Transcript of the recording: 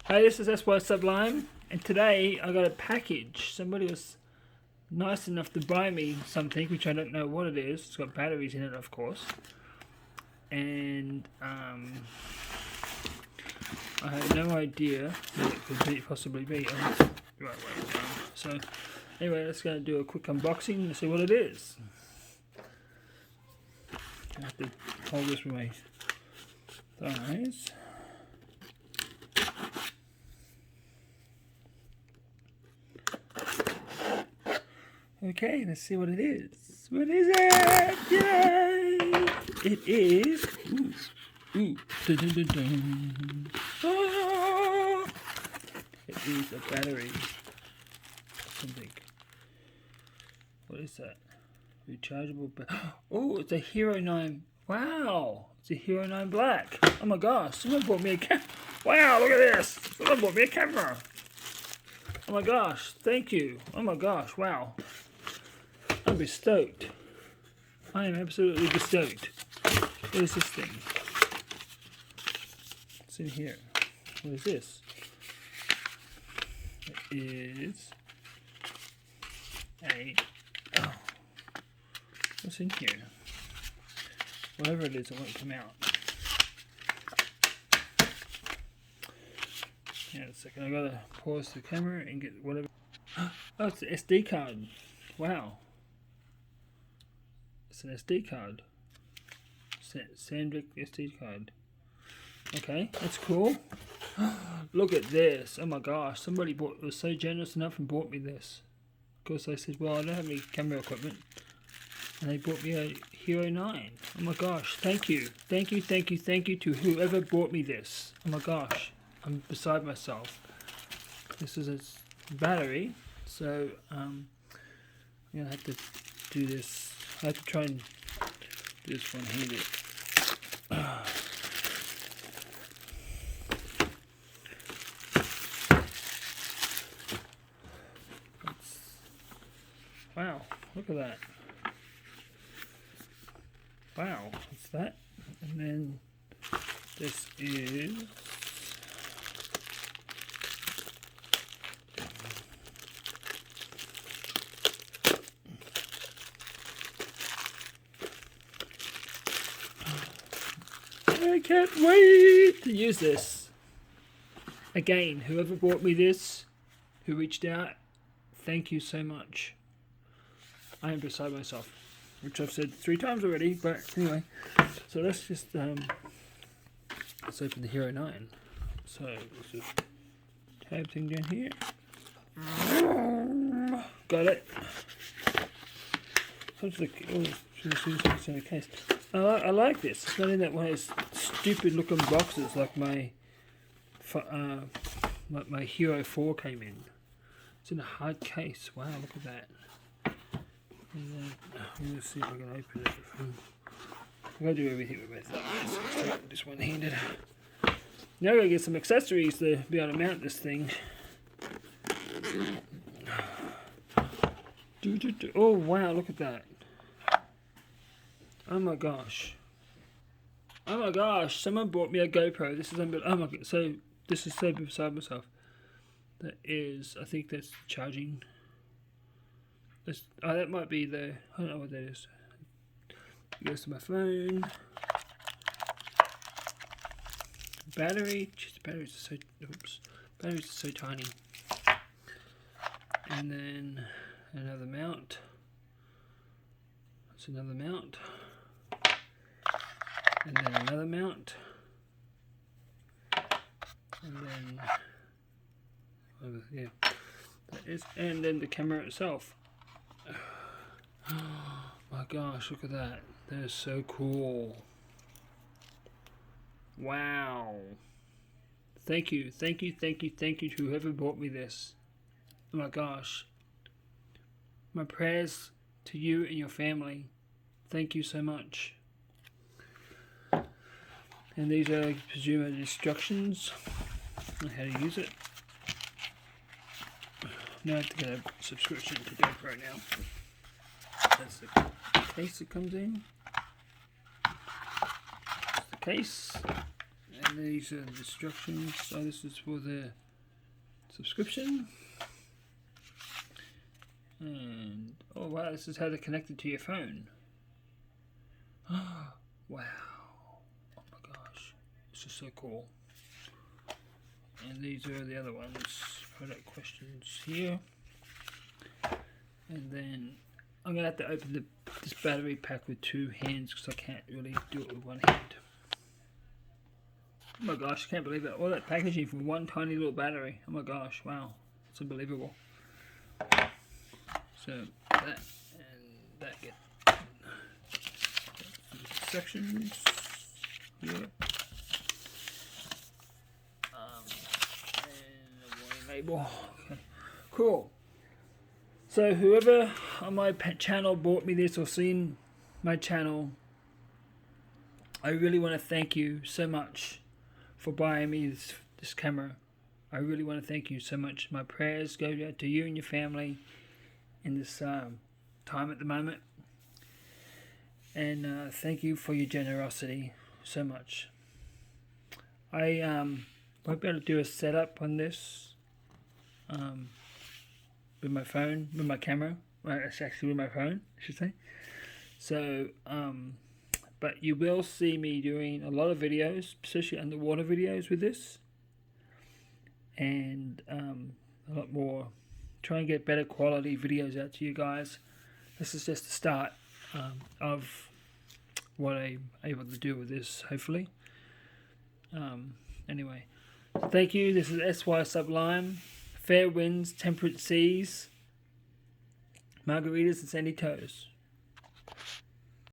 Hey, this is SY Sublime, and today I got a package. Somebody was nice enough to buy me something, which I don't know what it is. It's got batteries in it, of course. And I have no idea what it could possibly be. So anyway, let's go do a quick unboxing and see what it is. I have to hold this with my thighs. Okay, let's see what it is. What is it? Yay! It is. Ooh. Dun, dun, dun, dun. Ah! It is a battery. Something. What is that? Rechargeable. Oh, it's a Hero 9. Wow! It's a Hero 9 Black. Oh my gosh! Someone bought me a camera. Wow! Look at this! Someone bought me a camera. Oh my gosh! Thank you. Oh my gosh! Wow! I'm bestoked. I am absolutely bestoked. What is this thing? What's in here? What is this? It is a... Oh. What's in here? Whatever it is, it won't come out. Yeah, a second. I gotta pause the camera and get whatever... Oh, it's an SD card. Wow. It's an SD card. Sandvik SD card. Okay, that's cool. Look at this. Oh my gosh, somebody was so generous enough and bought me this. Of course, I said, well, I don't have any camera equipment. And they bought me a Hero 9. Oh my gosh, thank you. Thank you, thank you, thank you to whoever bought me this. Oh my gosh, I'm beside myself. This is a battery, so I'm going to have to do this. I have to try and do this one-handed. Wow, look at that. Wow, what's that? And then this is... I can't wait to use this. Again, whoever bought me this, who reached out, thank you so much. I am beside myself, which I've said 3 times already, but anyway. So let's just, let's open the Hero 9. So, let's just tab thing down here. Got it. It's in a case. I like this. It's not in that one of those stupid looking boxes like my Hero 4 came in. It's in a hard case. Wow, look at that. And then, I'm going to see if I can open it. I'm going to do everything with my thumbs. Just one-handed. Now I'm going to get some accessories to be able to mount this thing. Oh wow, look at that. Oh my gosh. Oh my gosh, someone bought me a GoPro. This is unbelievable. Oh my god, so this is so beside myself. That is, I think that's charging. That might be the, I don't know what that is. It goes to my phone. Battery, jeez, batteries are so tiny. And then another mount. That's another mount. And then another mount. And then, yeah, that is, and then the camera itself. Oh my gosh, look at that. That is so cool. Wow. Thank you, thank you, thank you, thank you to whoever bought me this. Oh my gosh. My prayers to you and your family. Thank you so much. And these are, I presume, instructions on how to use it. Now I have to get a subscription to GoPro now. That's the case it comes in. That's the case. And these are the instructions. So this is for the subscription. And oh wow, this is how they're connected to your phone. Wow. Oh my gosh. This is so cool. And these are the other ones. Product questions here. And then I'm going to have to open this battery pack with two hands because I can't really do it with one hand. Oh my gosh, I can't believe it. All that packaging for one tiny little battery. Oh my gosh, wow. It's unbelievable. So that and that get sections here. And a warning label. Okay, cool. So whoever on my channel bought me this or seen my channel, I really want to thank you so much for buying me this camera. I really want to thank you so much. My prayers go out to you and your family in this time at the moment. And thank you for your generosity so much. I won't be able to do a setup on this with my phone, with my camera. Well, it's actually with my phone, I should say. So, but you will see me doing a lot of videos, especially underwater videos with this. And a lot more. Try and get better quality videos out to you guys. This is just the start of what I'm able to do with this, hopefully. Anyway, thank you. This is SY Sublime. Fair winds, temperate seas, margaritas and sandy toes.